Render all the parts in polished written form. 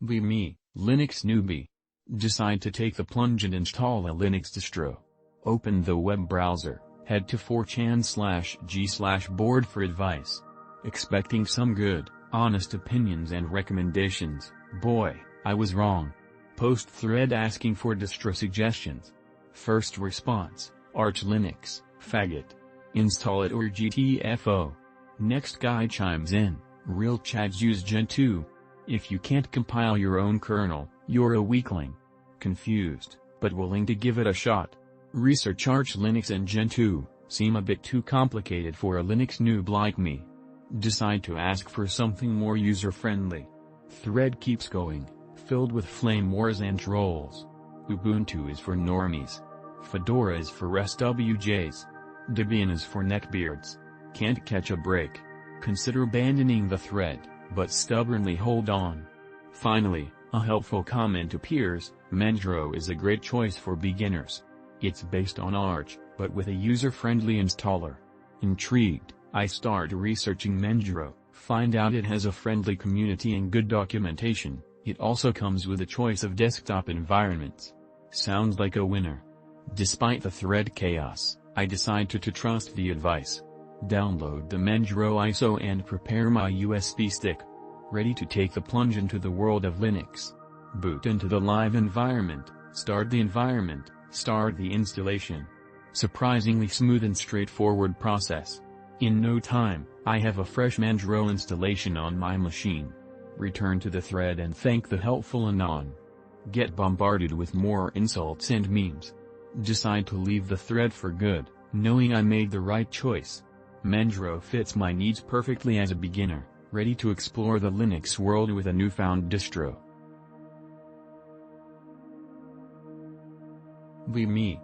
Be me, Linux newbie. Decide to take the plunge and install a Linux distro. Open the web browser, head to 4chan/g/board for advice. Expecting some good, honest opinions and recommendations, boy, I was wrong. Post thread asking for distro suggestions. First response, Arch Linux, faggot. Install it or GTFO. Next guy chimes in, real chads use Gentoo. If you can't compile your own kernel, you're a weakling. Confused, but willing to give it a shot. Research Arch Linux and Gentoo, seem a bit too complicated for a Linux noob like me. Decide to ask for something more user-friendly. Thread keeps going, filled with flame wars and trolls. Ubuntu is for normies. Fedora is for SWJs. Debian is for neckbeards. Can't catch a break. Consider abandoning the thread, but stubbornly hold on. Finally, a helpful comment appears, Mendro is a great choice for beginners. It's based on Arch, but with a user-friendly installer. Intrigued, I start researching Mendro, find out it has a friendly community and good documentation. It also comes with a choice of desktop environments. Sounds like a winner. Despite the thread chaos, I decide to trust the advice. Download the Mendro ISO and prepare my USB stick. Ready to take the plunge into the world of Linux. Boot into the live environment, start the installation. Surprisingly smooth and straightforward process. In no time, I have a fresh Mendro installation on my machine. Return to the thread and thank the helpful anon. Get bombarded with more insults and memes. Decide to leave the thread for good, knowing I made the right choice. Mendro fits my needs perfectly as a beginner, ready to explore the Linux world with a newfound distro. Be me.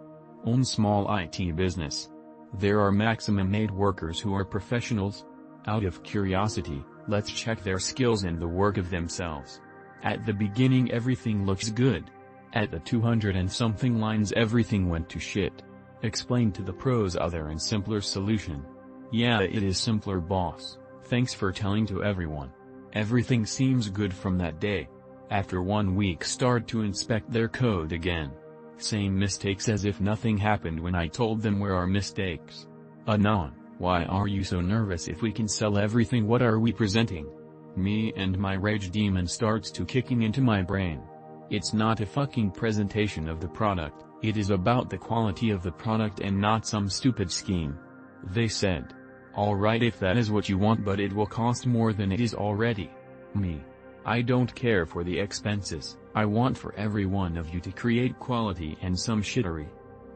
Own small IT business. There are maximum 8 workers who are professionals. Out of curiosity, let's check their skills and the work of themselves. At the beginning everything looks good. At the 200 and something lines everything went to shit. Explain to the pros other and simpler solution. Yeah, it is simpler, boss. Thanks for telling to everyone. Everything seems good from that day. After 1 week start to inspect their code again. Same mistakes as if nothing happened when I told them where are mistakes. Anon, why are you so nervous if we can sell everything? What are we presenting? Me and my rage demon starts to kicking into my brain. It's not a fucking presentation of the product, it is about the quality of the product and not some stupid scheme. They said. Alright if that is what you want, but it will cost more than it is already. Me. I don't care for the expenses, I want for every one of you to create quality and some shittery.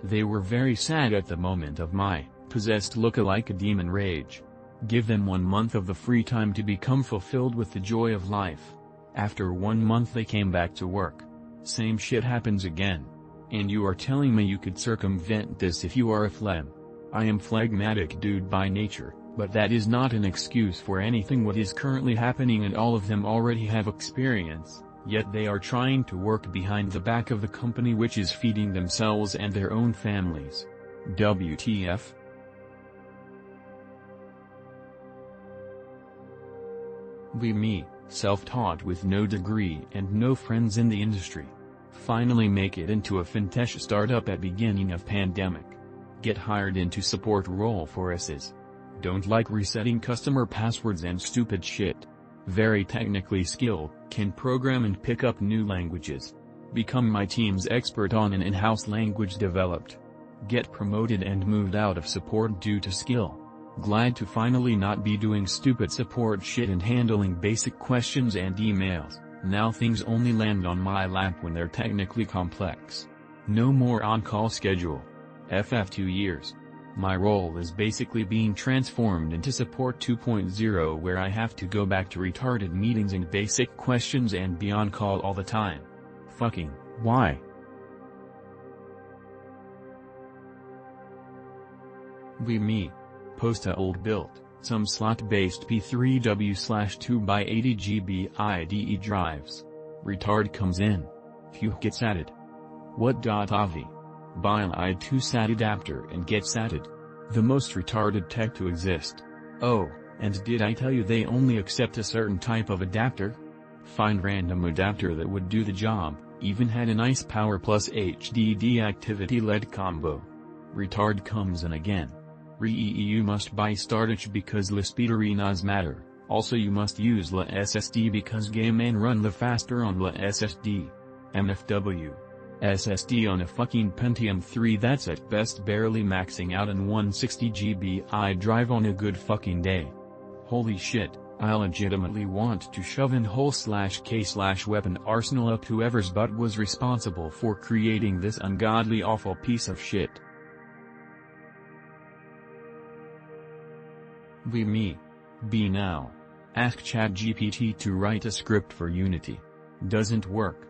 They were very sad at the moment of my possessed look-alike a demon rage. Give them 1 month of the free time to become fulfilled with the joy of life. After 1 month they came back to work. Same shit happens again. And you are telling me you could circumvent this if you are a phlegm. I am phlegmatic dude by nature, but that is not an excuse for anything what is currently happening, and all of them already have experience, yet they are trying to work behind the back of the company which is feeding themselves and their own families. WTF? Be me, self-taught with no degree and no friends in the industry. Finally make it into a fintech startup at beginning of pandemic. Get hired into support role for SS. Don't like resetting customer passwords and stupid shit. Very technically skilled, can program and pick up new languages. Become my team's expert on an in-house language developed. Get promoted and moved out of support due to skill. Glad to finally not be doing stupid support shit and handling basic questions and emails. Now things only land on my lap when they're technically complex. No more on-call schedule. FF 2 years. My role is basically being transformed into support 2.0, where I have to go back to retarded meetings and basic questions and be on call all the time. Fucking, why? Be me. Posta old built, some slot-based P3W/2x80 GB IDE drives. Retard comes in. Phew gets added. What.avi? Buy an i2 SAT adapter and get SATed. The most retarded tech to exist. Oh, and did I tell you they only accept a certain type of adapter? Find random adapter that would do the job, even had a nice power plus HDD activity LED combo. Retard comes in again. You must buy storage because the speed arenas matter, also you must use the SSD because game and run the faster on the SSD. MFW. SSD on a fucking Pentium 3 that's at best barely maxing out an 160GB drive on a good fucking day. Holy shit, I legitimately want to shove in whole/k/weapon arsenal up whoever's butt was responsible for creating this ungodly awful piece of shit. Be now. Ask ChatGPT to write a script for Unity. Doesn't work.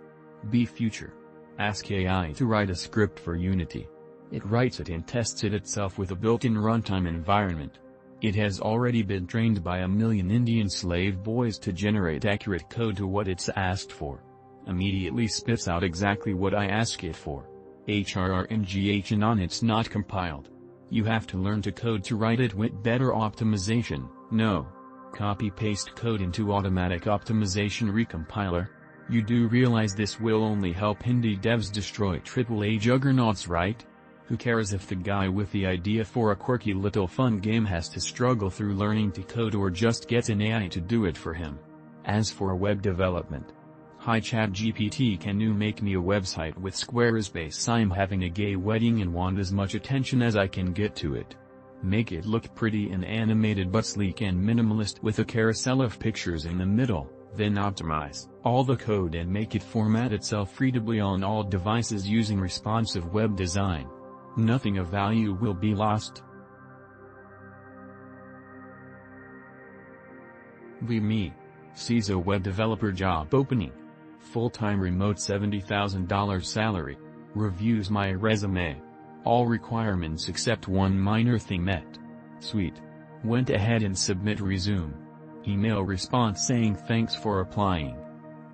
Be future. Ask AI to write a script for Unity. It writes it and tests it itself with a built-in runtime environment. It has already been trained by a million Indian slave boys to generate accurate code to what it's asked for. Immediately spits out exactly what I ask it for. HRRNGH and on it's not compiled. You have to learn to code to write it with better optimization, no. Copy-paste code into automatic optimization recompiler. You do realize this will only help indie devs destroy AAA juggernauts, right? Who cares if the guy with the idea for a quirky little fun game has to struggle through learning to code or just gets an AI to do it for him? As for web development. Hi ChatGPT, can you make me a website with Squarespace? I'm having a gay wedding and want as much attention as I can get to it. Make it look pretty and animated but sleek and minimalist with a carousel of pictures in the middle, then optimize all the code and make it format itself readably on all devices using responsive web design. Nothing of value will be lost. Sees a web developer job opening. Full-time remote $70,000 salary. Reviews my resume. All requirements except one minor thing met. Sweet. Went ahead and submit resume. Email response saying thanks for applying.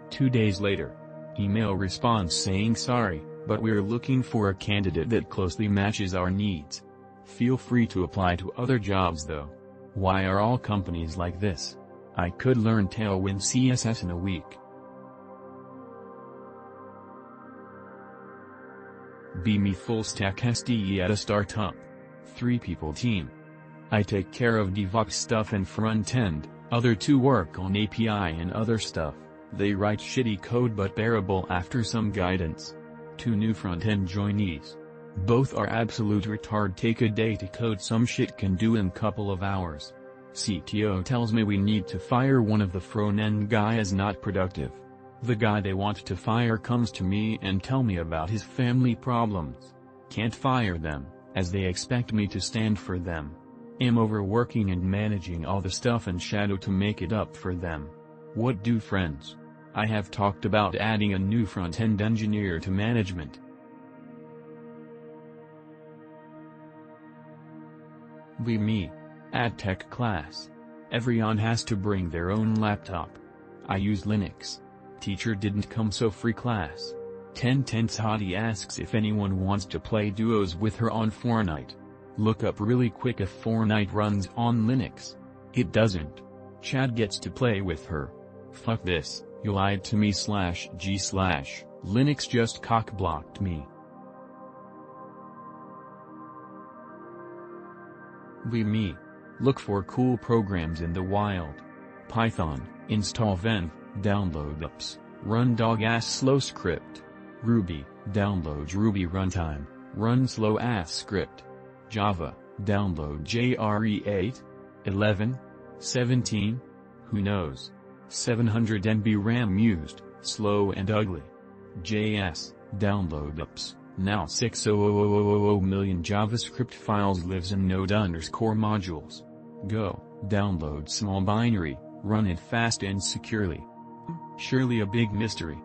2 days later. Email response saying sorry, but we're looking for a candidate that closely matches our needs. Feel free to apply to other jobs though. Why are all companies like this? I could learn Tailwind CSS in a week. Be me full stack SDE at a startup. 3-people team. I take care of DevOps stuff and front end, other 2 work on API and other stuff. They write shitty code but bearable after some guidance. 2 new front-end joinees. Both are absolute retard, take a day to code some shit can do in couple of hours. CTO tells me we need to fire one of the front-end guy as not productive. The guy they want to fire comes to me and tell me about his family problems. Can't fire them, as they expect me to stand for them. Am overworking and managing all the stuff in shadow to make it up for them. What do friends? I have talked about adding a new front-end engineer to management. At tech class. Everyone has to bring their own laptop. I use Linux. Teacher didn't come so free class. 10 tenths hottie asks if anyone wants to play duos with her on Fortnite. Look up really quick if Fortnite runs on Linux. It doesn't. Chad gets to play with her. Fuck this, you lied to me /g/ Linux just cock-blocked me. Look for cool programs in the wild. Python, install venv, download ups, run dog-ass slow script. Ruby, download Ruby runtime, run slow-ass script. Java, download JRE8, 11, 17, who knows. 700 MB RAM used, slow and ugly. JS, download ups, now 600,000 million JavaScript files lives in node_modules. Go, download small binary, run it fast and securely. Surely a big mystery.